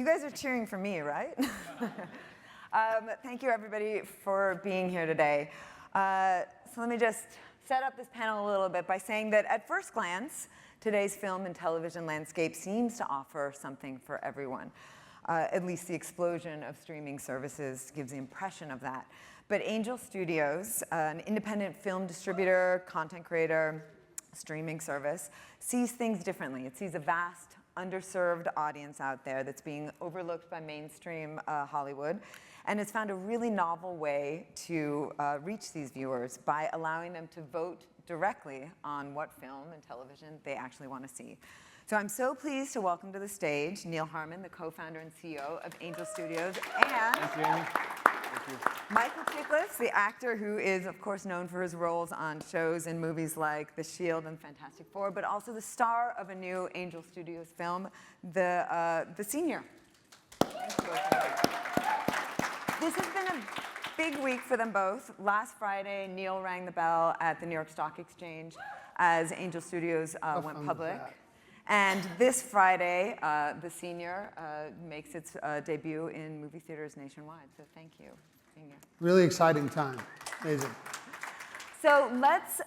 guys are cheering for me, right? Thank you, everybody, for being here today. So let me just set up this panel a little bit by saying that at first glance, today's film and television landscape seems to offer something for everyone. At least the explosion of streaming services gives the impression of that. But Angel Studios, an independent film distributor, content creator, streaming service, sees things differently. It sees a vast, underserved audience out there that's being overlooked by mainstream Hollywood, and has found a really novel way to reach these viewers by allowing them to vote directly on what film and television they actually want to see. So I'm so pleased to welcome to the stage Neal Harmon, the co-founder and CEO of Angel Studios, and Thank you, Amy. Thank you. Michael Chiklis, the actor who is, of course, known for his roles on shows and movies like The Shield and Fantastic Four, but also the star of a new Angel Studios film, The Senior. This has been a big week for them both. Last Friday, Neal rang the bell at the New York Stock Exchange as Angel Studios went public. And this Friday, The Senior makes its debut in movie theaters nationwide. So thank you for being here. Really exciting time. Amazing. So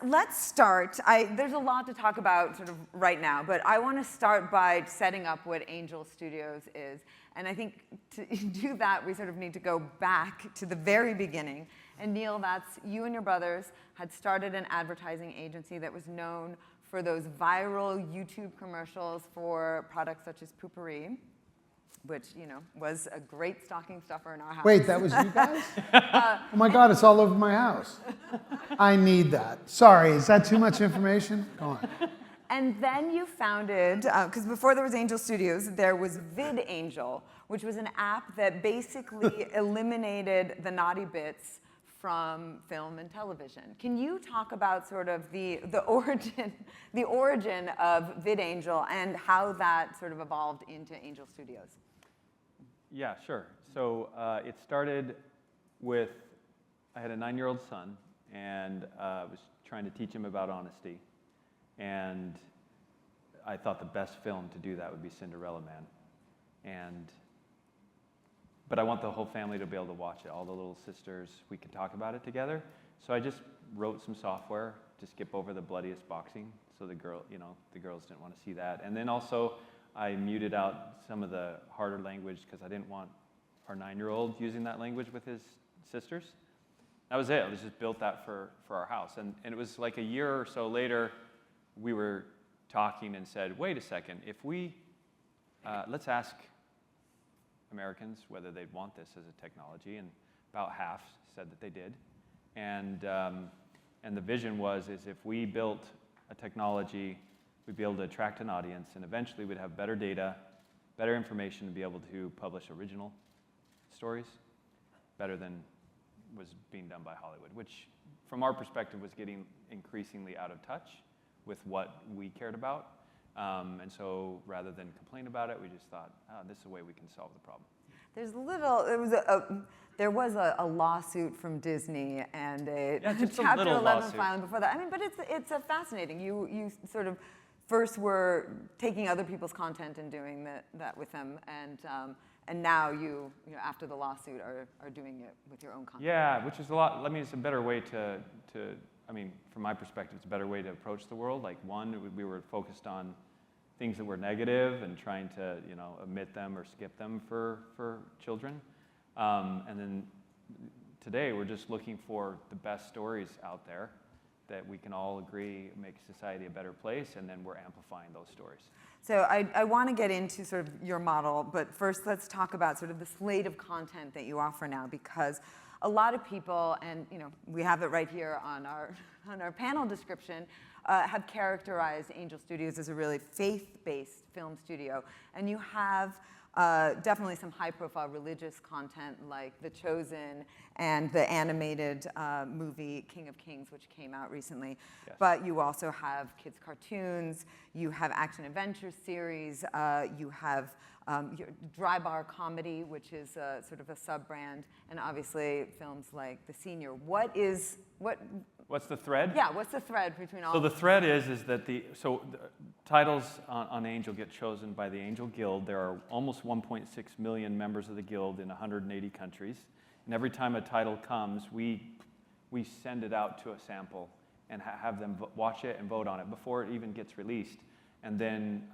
let's start. There's a lot to talk about sort of right now, but I want to start by setting up what Angel Studios is. And I think to do that, we sort of need to go back to the very beginning. And Neal, that's you and your brothers had started an advertising agency that was known for those viral YouTube commercials for products such as Poopery, which, you know, was a great stocking stuffer in our house. Wait, that was you guys? Oh my God, it's all over my house. I need that. Sorry, is that too much information? Go on. And then you founded, because before there was Angel Studios, there was VidAngel, which was an app that basically eliminated the naughty bits from film and television. Can you talk about sort of the origin of VidAngel and how that sort of evolved into Angel Studios? Yeah, sure. So it started with, I had a 9-year-old son, and I was trying to teach him about honesty. And I thought the best film to do that would be Cinderella Man. But I want the whole family to be able to watch it. All the little sisters, we could talk about it together. So I just wrote some software to skip over the bloodiest boxing, so the girls didn't want to see that. And then also, I muted out some of the harder language because I didn't want our 9-year-old using that language with his sisters. That was it. I just built that for our house. And it was like a year or so later, we were talking and said, wait a second, if we, let's ask Americans whether they'd want this as a technology, and about half said that they did. And the vision was if we built a technology, we'd be able to attract an audience, and eventually we'd have better data, better information to be able to publish original stories better than was being done by Hollywood, which from our perspective was getting increasingly out of touch with what we cared about. And so rather than complain about it, we just thought, this is a way we can solve the problem. There was a lawsuit from Disney and a just a Chapter little 11 lawsuit. filing before that. I mean, but it's a fascinating. You sort of first were taking other people's content and doing that with them, and now you after the lawsuit are doing it with your own content. Yeah, which is a lot. I mean, it's a better way to I mean, from my perspective, it's a better way to approach the world. Like, one, we were focused on things that were negative and trying to, omit them or skip them for children. And then today, we're just looking for the best stories out there that we can all agree make society a better place, and then we're amplifying those stories. So I want to get into sort of your model, but first let's talk about sort of the slate of content that you offer now, because a lot of people, and we have it right here on our panel description, have characterized Angel Studios as a really faith-based film studio, and you have definitely some high-profile religious content like The Chosen and the animated movie King of Kings, which came out recently. Yes. But you also have kids' cartoons, you have action-adventure series, you have your dry bar comedy, which is sort of a sub-brand, and obviously films like The Senior. What's the thread? Yeah, what's the thread between all So of the them? thread is that titles on Angel get chosen by the Angel Guild. There are almost 1.6 million members of the Guild in 180 countries. And every time a title comes, we send it out to a sample and have them watch it and vote on it before it even gets released. And then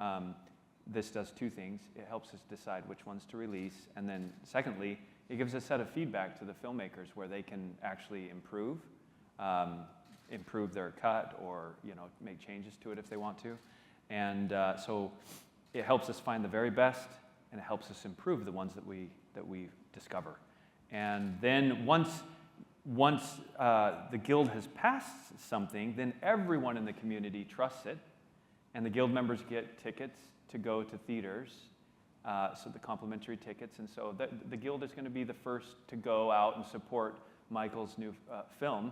this does two things. It helps us decide which ones to release. And then secondly, it gives a set of feedback to the filmmakers where they can actually improve their cut or make changes to it if they want to. And so it helps us find the very best, and it helps us improve the ones that we discover. And then once the Guild has passed something, then everyone in the community trusts it, and the Guild members get tickets to go to theaters, so the complimentary tickets. And so the Guild is going to be the first to go out and support Michael's new film,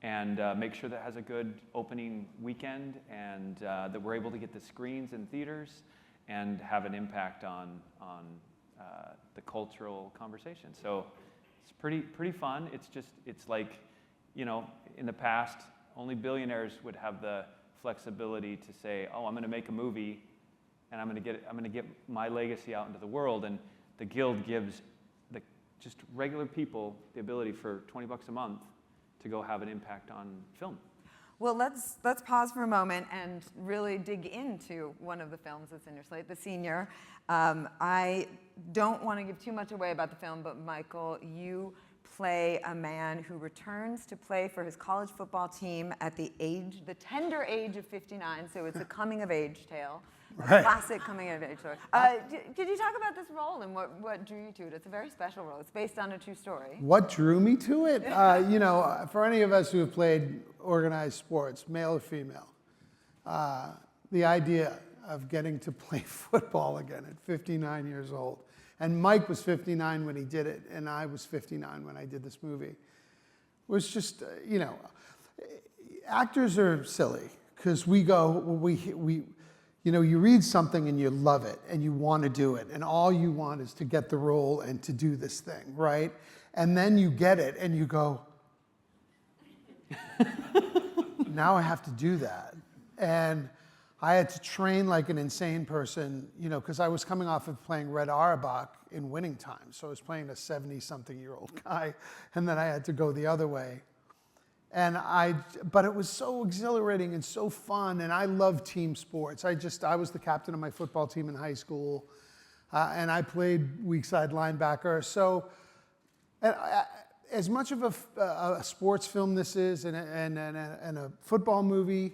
and make sure that it has a good opening weekend, and that we're able to get the screens in theaters and have an impact on the cultural conversation. So it's pretty fun. It's like, in the past, only billionaires would have the flexibility to say, oh, I'm going to make a movie, and I'm going to get my legacy out into the world. And the Guild gives just regular people the ability for $20 a month to go have an impact on film. Well, let's pause for a moment and really dig into one of the films that's in your slate, The Senior. I don't want to give too much away about the film, but Michael, you play a man who returns to play for his college football team at the tender age of 59. So it's a coming-of-age tale. Right. Classic coming-of-age story. Could you talk about this role and what drew you to it? It's a very special role. It's based on a true story. What drew me to it? For any of us who have played organized sports, male or female, the idea of getting to play football again at 59 years old, and Mike was 59 when he did it, and I was 59 when I did this movie, was just, actors are silly because you read something and you love it and you want to do it, and all you want is to get the role and to do this thing, right? And then you get it and you go, now I have to do that. And I had to train like an insane person, because I was coming off of playing Red Auerbach in Winning Time. So I was playing a 70-something-year-old guy, and then I had to go the other way. But it was so exhilarating and so fun, and I love team sports. I was the captain of my football team in high school, and I played weak side linebacker. So as much of a sports film this is, and a football movie,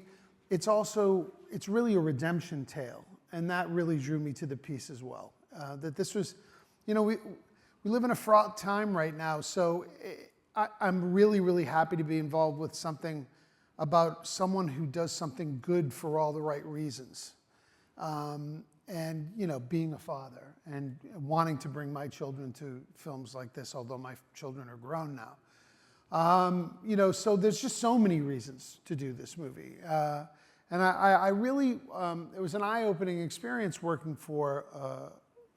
it's really a redemption tale, and that really drew me to the piece as well. That this was, we live in a fraught time right now, so I'm really, really happy to be involved with something about someone who does something good for all the right reasons. And, being a father and wanting to bring my children to films like this, although my children are grown now. So there's just so many reasons to do this movie. And I really, it was an eye-opening experience working for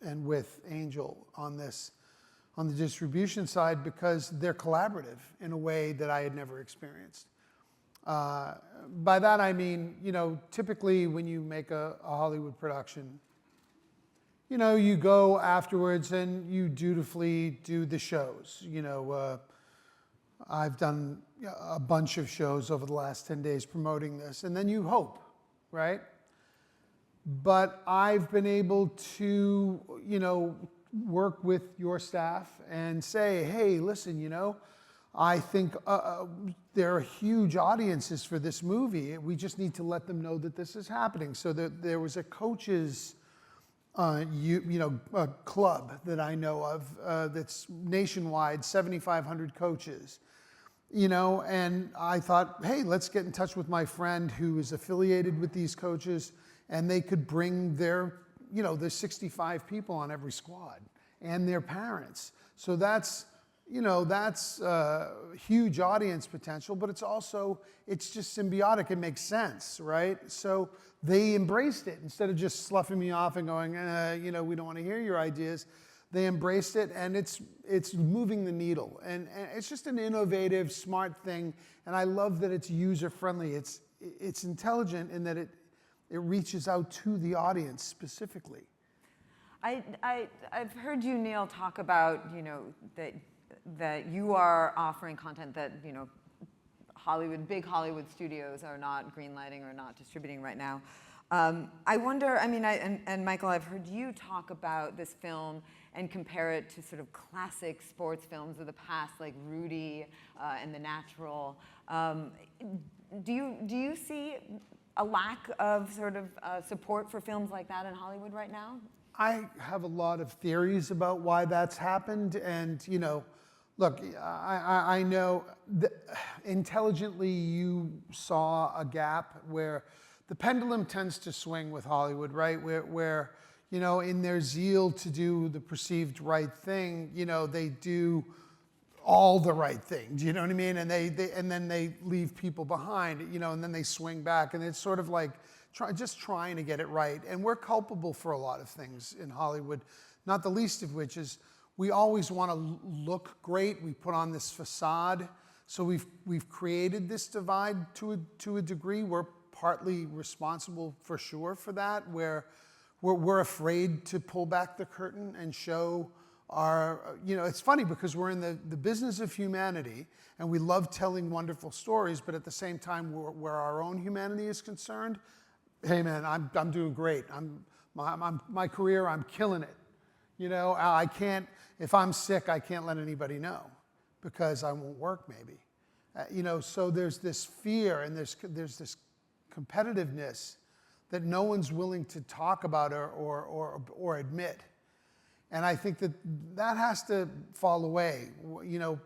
and with Angel on the distribution side, because they're collaborative in a way that I had never experienced. By that I mean, typically when you make a Hollywood production, you go afterwards and you dutifully do the shows. I've done a bunch of shows over the last 10 days promoting this, and then you hope, right? But I've been able to, work with your staff and say, hey, listen, I think there are huge audiences for this movie. We just need to let them know that this is happening. So there was a coaches, a club that I know of that's nationwide, 7,500 coaches. And I thought, hey, let's get in touch with my friend who is affiliated with these coaches, and they could bring there's 65 people on every squad and their parents. So that's huge audience potential, but it's just symbiotic. It makes sense, right? So they embraced it instead of just sloughing me off and going, we don't want to hear your ideas. They embraced it, and it's moving the needle. And it's just an innovative, smart thing, and I love that it's user-friendly. It's intelligent in that It reaches out to the audience specifically. I've heard you, Neal, talk about, you know, that you are offering content that, you know, big Hollywood studios are not greenlighting or not distributing right now. I wonder, I mean, and Michael, I've heard you talk about this film and compare it to sort of classic sports films of the past, like Rudy and The Natural. Do you see a lack of sort of support for films like that in Hollywood right now? I have a lot of theories about why that's happened, and you know, look, I know that intelligently you saw a gap where the pendulum tends to swing with Hollywood, right? Where you know, in their zeal to do the perceived right thing, you know, they do all the right things, you know what I mean? And and then they leave people behind, you know, and then they swing back, and it's sort of like just trying to get it right. And we're culpable for a lot of things in Hollywood, not the least of which is we always want to look great. We put on this facade. So we've created this divide to a degree. We're partly responsible for sure for that, where we're afraid to pull back the curtain and show our, you know, it's funny because we're in the business of humanity and we love telling wonderful stories, but at the same time, where our own humanity is concerned, hey man, I'm doing great. My career, I'm killing it. You know, I can't, if I'm sick, I can't let anybody know because I won't work maybe. You know, so there's this fear and there's this competitiveness that no one's willing to talk about or admit. And I think that has to fall away. You know,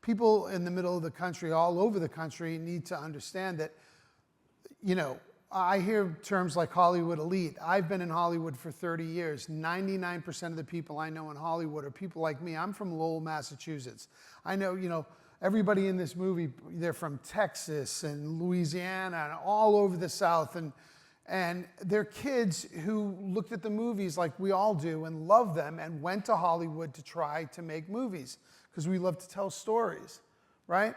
people in the middle of the country, all over the country, need to understand that, you know, I hear terms like Hollywood elite. I've been in Hollywood for 30 years. 99% of the people I know in Hollywood are people like me. I'm from Lowell, Massachusetts. I know, you know, everybody in this movie, they're from Texas and Louisiana and all over the South. And they're kids who looked at the movies like we all do and loved them and went to Hollywood to try to make movies because we love to tell stories, right?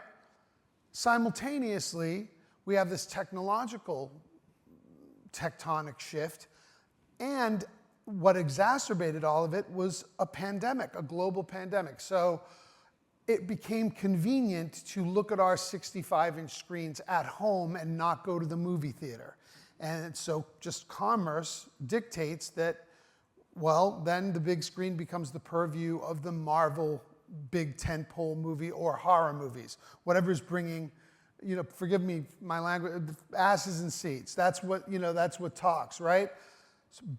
Simultaneously, we have this technological tectonic shift, and what exacerbated all of it was a pandemic, a global pandemic. So it became convenient to look at our 65-inch screens at home and not go to the movie theater. And so just commerce dictates that, well, then the big screen becomes the purview of the Marvel big tentpole movie or horror movies, whatever's bringing, you know, forgive me, my language, asses in seats. That's what, you know, that's what talks, right?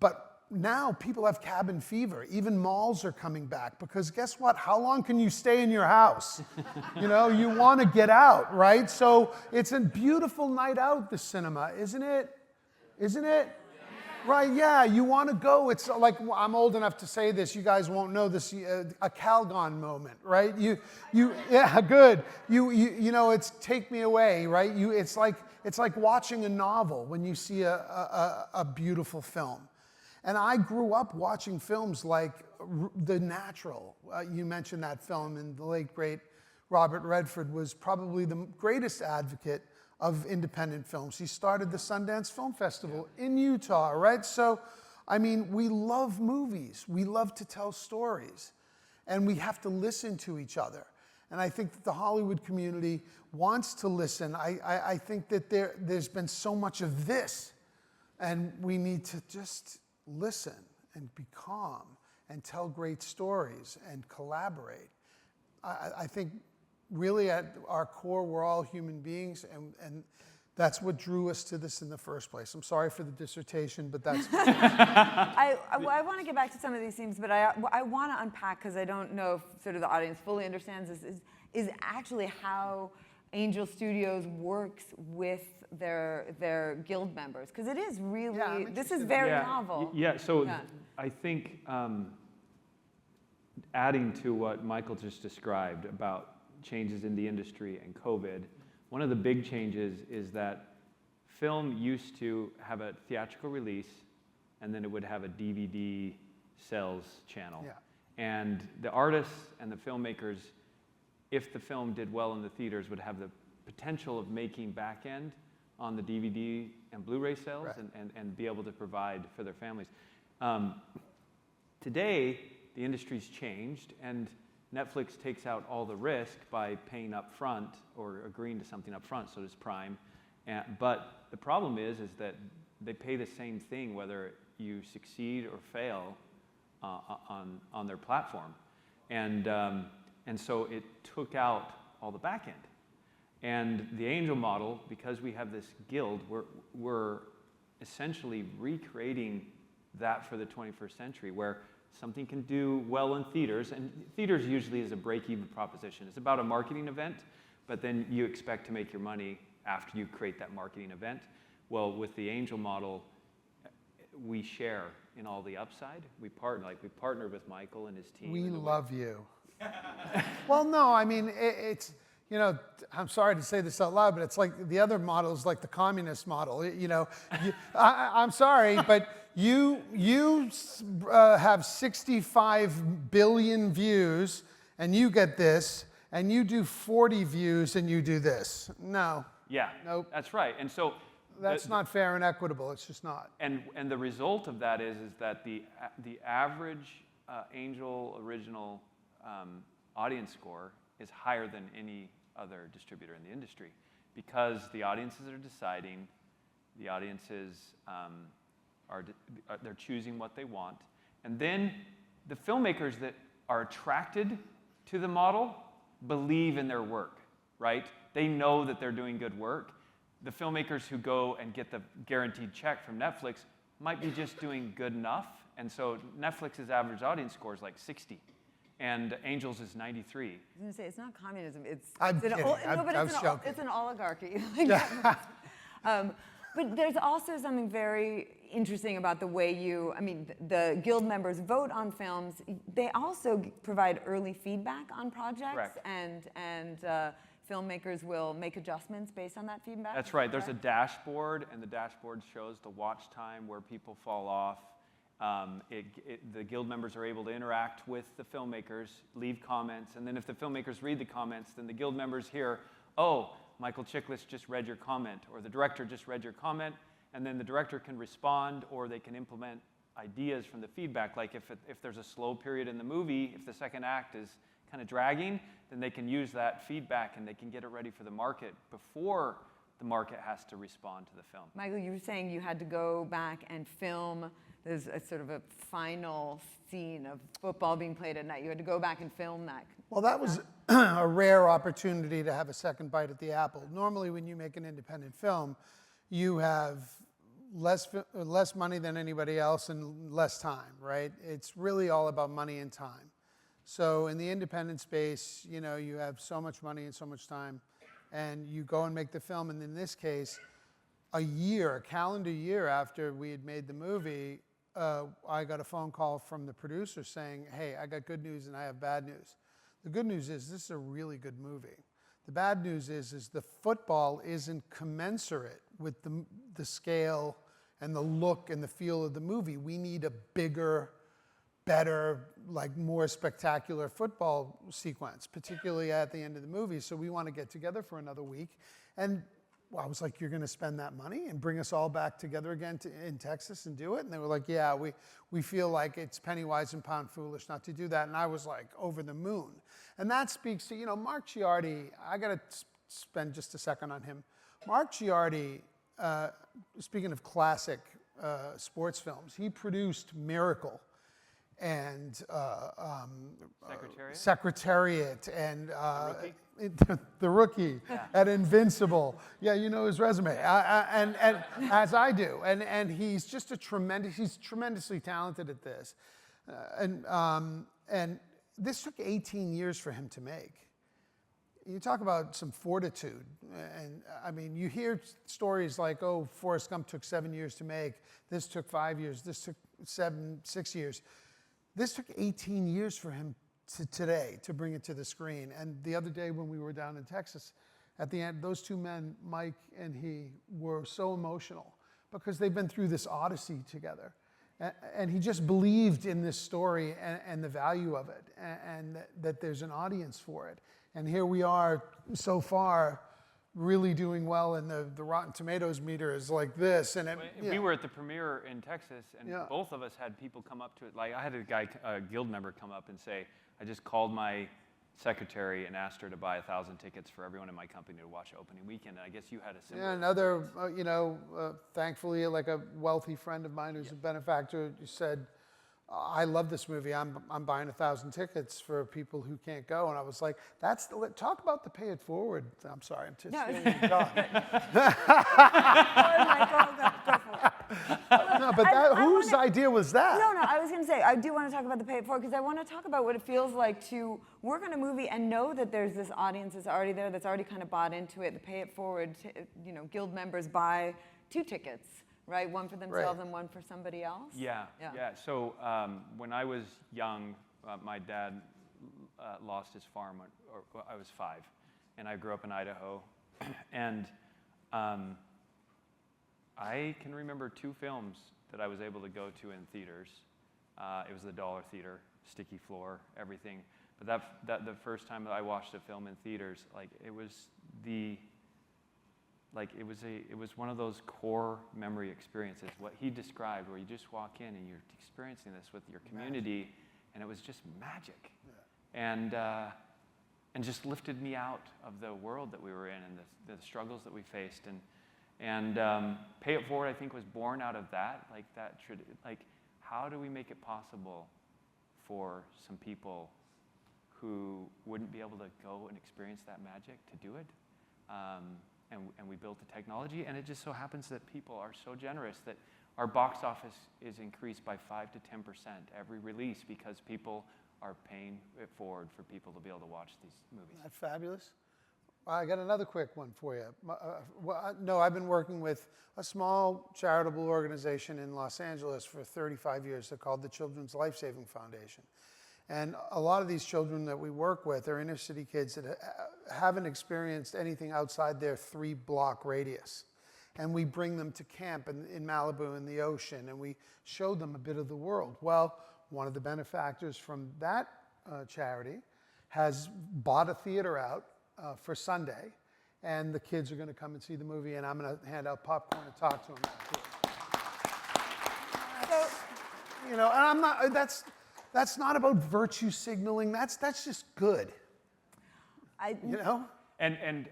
But now people have cabin fever. Even malls are coming back because guess what? How long can you stay in your house? You know, you want to get out, right? So it's a beautiful night out, the cinema, isn't it? Isn't it? Right, yeah, you want to go. It's like, I'm old enough to say this, you guys won't know this, a Calgon moment, right? Yeah, good. You know, it's take me away, right? It's like watching a novel when you see a beautiful film. And I grew up watching films like The Natural. You mentioned that film, and the late, great Robert Redford was probably the greatest advocate of independent films. He started the Sundance Film Festival in Utah, right? So, I mean, we love movies. We love to tell stories. And we have to listen to each other. And I think that the Hollywood community wants to listen. I think that there's been so much of this. And we need to just listen and be calm and tell great stories and collaborate. I think really at our core, we're all human beings, and that's what drew us to this in the first place. I'm sorry for the dissertation, but that's... I want to get back to some of these themes, but I want to unpack, because I don't know if sort of the audience fully understands this, is actually how Angel Studios works with their guild members, because it is really, this is very novel. So I think adding to what Michael just described about changes in the industry and COVID, one of the big changes is that film used to have a theatrical release and then it would have a DVD sales channel. Yeah. And the artists and the filmmakers, if the film did well in the theaters, would have the potential of making back end on the DVD and Blu-ray sales Right. and be able to provide for their families. Today, the industry's changed, and Netflix takes out all the risk by paying up front or agreeing to something up front, so does Prime. But the problem is that they pay the same thing whether you succeed or fail on their platform. And so it took out all the back end. And the angel model, because we have this guild, we're essentially recreating that for the 21st century, where something can do well in theaters, and theaters usually is a break-even proposition. It's about a marketing event, but then you expect to make your money after you create that marketing event. Well, with the angel model, we share in all the upside. We partner with Michael and his team. We love you. Well, no, I mean, it's, you know, I'm sorry to say this out loud, but it's like the other model is like the communist model. You know, I'm sorry, but you have 65 billion views, and you get this, and you do 40 views, and you do this. No. Yeah. Nope. That's right. And so that's not fair and equitable. It's just not. And the result of that is that the average Angel original audience score is higher than any other distributor in the industry, because the audiences are deciding, the audiences they're choosing what they want, and then the filmmakers that are attracted to the model believe in their work, right? They know that they're doing good work. The filmmakers who go and get the guaranteed check from Netflix might be just doing good enough, and so Netflix's average audience score is like 60. And Angels is 93. I was going to say, it's not communism. I'm kidding. I was joking. It's an oligarchy. But there's also something very interesting about the way the guild members vote on films. They also provide early feedback on projects. Correct. And filmmakers will make adjustments based on that feedback. That's right. There's a dashboard, and the dashboard shows the watch time, where people fall off. The guild members are able to interact with the filmmakers, leave comments, and then if the filmmakers read the comments, then the guild members hear, oh, Michael Chiklis just read your comment, or the director just read your comment, and then the director can respond, or they can implement ideas from the feedback. Like if there's a slow period in the movie, if the second act is kind of dragging, then they can use that feedback and they can get it ready for the market before the market has to respond to the film. Michael, you were saying you had to go back and film. There's a sort of a final scene of football being played at night. You had to go back and film that. Well, that was a rare opportunity to have a second bite at the apple. Normally, when you make an independent film, you have less money than anybody else and less time, right? It's really all about money and time. So in the independent space, you know, you have so much money and so much time, and you go and make the film. And in this case, a calendar year after we had made the movie, I got a phone call from the producer saying, hey, I got good news and I have bad news. The good news is this is a really good movie. The bad news is the football isn't commensurate with the scale and the look and the feel of the movie. We need a bigger, better, like more spectacular football sequence, particularly at the end of the movie. So we want to get together for another week. And I was like, you're going to spend that money and bring us all back together again in Texas and do it? And they were like, yeah, we feel like it's penny wise and pound foolish not to do that. And I was like, over the moon. And that speaks to, you know, Mark Giardi. I got to spend just a second on him. Mark Giardi, speaking of classic sports films, he produced Miracle and Secretariat and The Rookie at Invincible. Yeah, you know his resume, and as I do, and he's just he's tremendously talented at this, and this took 18 years for him to make. You talk about some fortitude, and I mean, you hear stories like, oh, Forrest Gump took 7 years to make, this took 5 years, this took 6 years. This took 18 years for him today to bring it to the screen. And the other day when we were down in Texas, at the end, those two men, Mike and he, were so emotional because they've been through this odyssey together. And he just believed in this story and the value of it, and that there's an audience for it. And here we are so far, really doing well, and the Rotten Tomatoes meter is like this. And We were at the premiere in Texas, and Yeah. both of us had people come up to it. Like I had a guild member come up and say, I just called my secretary and asked her to buy 1,000 tickets for everyone in my company to watch opening weekend. And I guess you had a similar. Yeah, another, thankfully, like a wealthy friend of mine who's a benefactor said, I love this movie. I'm buying 1,000 tickets for people who can't go. And I was like, talk about the pay it forward. I'm sorry, I'm just stealing your dog. No, but whose idea was that? No, I was going to say, I do want to talk about the pay it forward because I want to talk about what it feels like to work on a movie and know that there's this audience that's already there, that's already kind of bought into it. The pay it forward, guild members buy 2 tickets. Right, one for themselves and one for somebody else? Yeah. So when I was young, my dad lost his farm, or I was 5, and I grew up in Idaho. And I can remember 2 films that I was able to go to in theaters. It was the Dollar Theater, sticky floor, everything. But that the first time that I watched a film in theaters, it was one of those core memory experiences, what he described, where you just walk in and you're experiencing this with your community, and it was just magic. Yeah. And just lifted me out of the world that we were in and the struggles that we faced. And Pay It Forward, I think, was born out of that. How do we make it possible for some people who wouldn't be able to go and experience that magic to do it? And we built the technology, and it just so happens that people are so generous that our box office is increased by 5 to 10% every release because people are paying it forward for people to be able to watch these movies. Isn't that fabulous? I got another quick one for you. I've been working with a small charitable organization in Los Angeles for 35 years. They're called the Children's Life Saving Foundation. And a lot of these children that we work with are inner city kids that haven't experienced anything outside their 3-block radius. And we bring them to camp in Malibu in the ocean, and we show them a bit of the world. Well, one of the benefactors from that charity has bought a theater out for Sunday, and the kids are going to come and see the movie, and I'm going to hand out popcorn and talk to them afterwards. So, and I'm not, that's not about virtue signaling. That's just good. And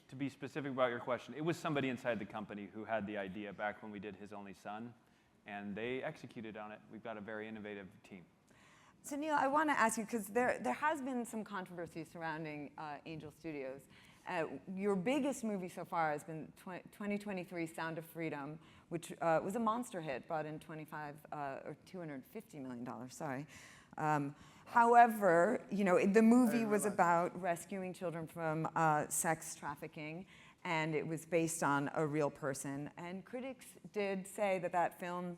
to be specific about your question, it was somebody inside the company who had the idea back when we did His Only Son, and they executed on it. We've got a very innovative team. So Neal, I want to ask you, because there has been some controversy surrounding Angel Studios. Your biggest movie so far has been 2023 Sound of Freedom, which was a monster hit, brought in $250 million, sorry. However, the movie was about rescuing children from sex trafficking, and it was based on a real person. And critics did say that film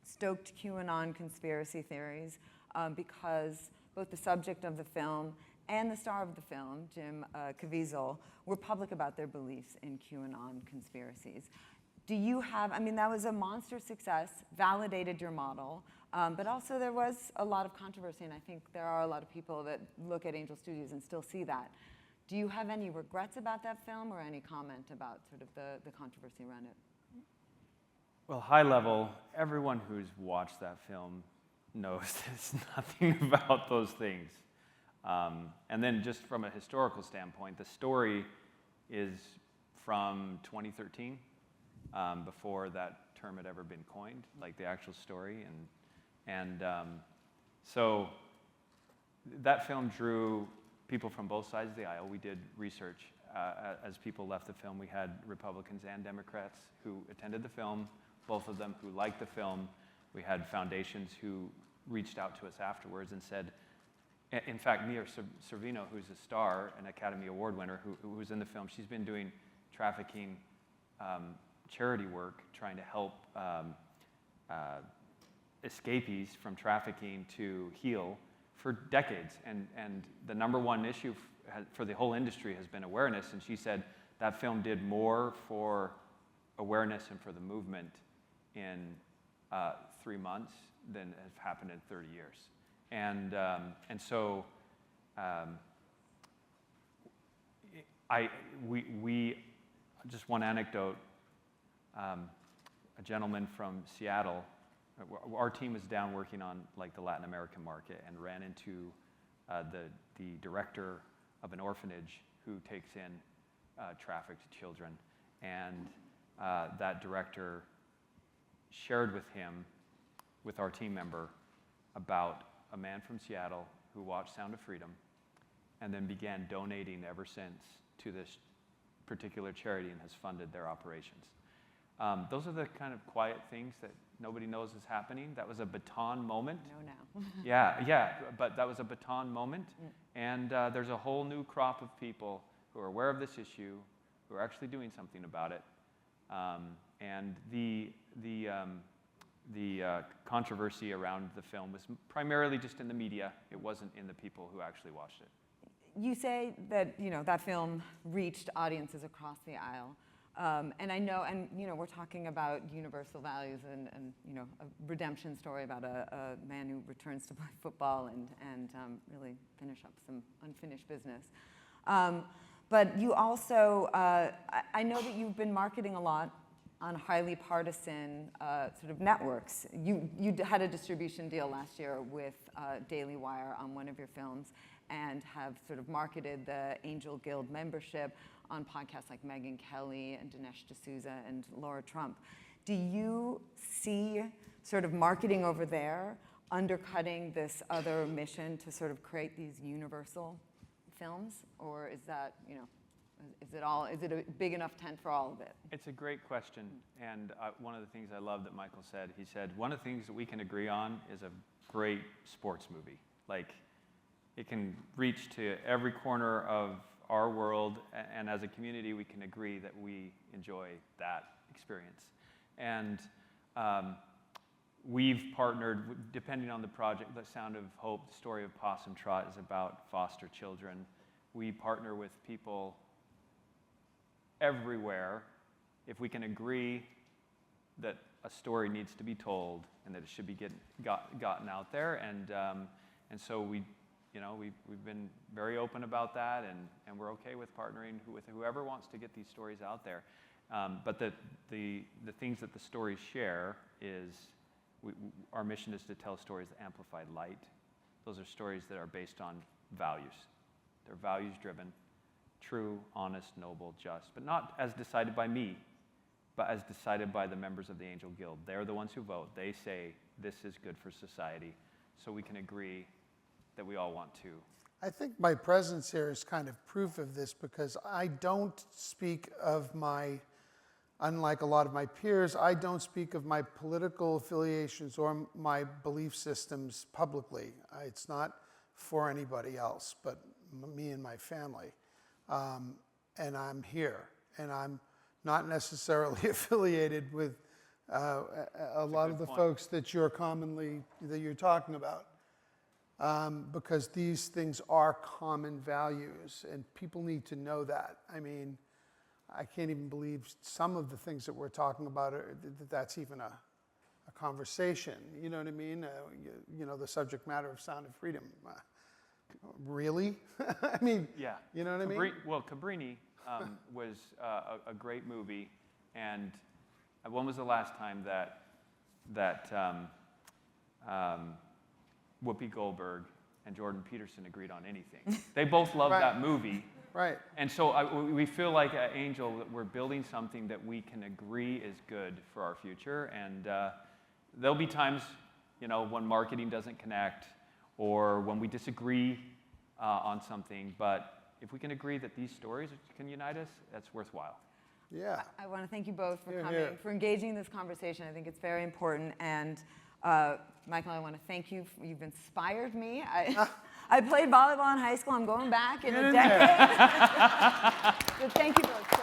stoked QAnon conspiracy theories because both the subject of the film and the star of the film, Jim Caviezel, were public about their beliefs in QAnon conspiracies. Do you have, that was a monster success, validated your model, but also there was a lot of controversy, and I think there are a lot of people that look at Angel Studios and still see that. Do you have any regrets about that film or any comment about sort of the controversy around it? Well, high level, everyone who's watched that film knows there's nothing about those things. And then just from a historical standpoint, the story is from 2013, before that term had ever been coined, like the actual story. And so that film drew people from both sides of the aisle. We did research. As people left the film, we had Republicans and Democrats who attended the film, both of them who liked the film. We had foundations who reached out to us afterwards and said, in fact, Mia Servino, who's a star, an Academy Award winner, who was in the film, she's been doing trafficking charity work, trying to help escapees from trafficking to heal for decades. And the number one issue for the whole industry has been awareness. And she said that film did more for awareness and for the movement in 3 months than has happened in 30 years. And so Just one anecdote. A gentleman from Seattle, our team was down working on like the Latin American market and ran into the director of an orphanage who takes in trafficked children. And that director shared with him, with our team member, about a man from Seattle who watched Sound of Freedom and then began donating ever since to this particular charity and has funded their operations. Those are the kind of quiet things that nobody knows is happening. That was a baton moment. No, now. Yeah, but that was a baton moment. And there's a whole new crop of people who are aware of this issue, who are actually doing something about it. And the controversy around the film was primarily just in the media. It wasn't in the people who actually watched it. You say that that film reached audiences across the aisle, and I know, and we're talking about universal values and a redemption story about a man who returns to play football and really finish up some unfinished business. But you also, I know that you've been marketing a lot on highly partisan sort of networks. You had a distribution deal last year with Daily Wire on one of your films, and have sort of marketed the Angel Guild membership on podcasts like Megyn Kelly and Dinesh D'Souza and Laura Trump. Do you see sort of marketing over there undercutting this other mission to sort of create these universal films, or is that, is it a big enough tent for all of it? It's a great question, and one of the things I love that Michael said, he said, one of the things that we can agree on is a great sports movie. Like, it can reach to every corner of our world, and as a community, we can agree that we enjoy that experience. And we've partnered, depending on the project, The Sound of Hope, the story of Possum Trot is about foster children. We partner with people everywhere if we can agree that a story needs to be told and that it should be gotten out there. And so we've been very open about that, and we're okay with partnering with whoever wants to get these stories out there. But the things that the stories share is our mission is to tell stories that amplify light. Those are stories that are based on values. They're values-driven, true, honest, noble, just, but not as decided by me, but as decided by the members of the Angel Guild. They're the ones who vote. They say this is good for society, so we can agree that we all want to. I think my presence here is kind of proof of this, because I don't speak of unlike a lot of my peers, I don't speak of my political affiliations or my belief systems publicly. It's not for anybody else but me and my family. And I'm here, and I'm not necessarily affiliated with a lot of the folks that you're talking about. Because these things are common values, and people need to know that. I mean, I can't even believe some of the things that we're talking about, that's even a conversation. You know what I mean? The subject matter of Sound of Freedom. Really? I mean, yeah. You know what I mean? Well, Cabrini was a great movie, and when was the last time that Whoopi Goldberg and Jordan Peterson agreed on anything? They both loved Right. that movie. Right. And so we feel like at Angel that we're building something that we can agree is good for our future. And there'll be times, when marketing doesn't connect or when we disagree on something. But if we can agree that these stories can unite us, that's worthwhile. Yeah. I want to thank you both for Here, coming, here. for engaging in this conversation. I think it's very important. And Michael, I want to thank you. You've inspired me. I played volleyball in high school. I'm going back in a decade. So thank you both.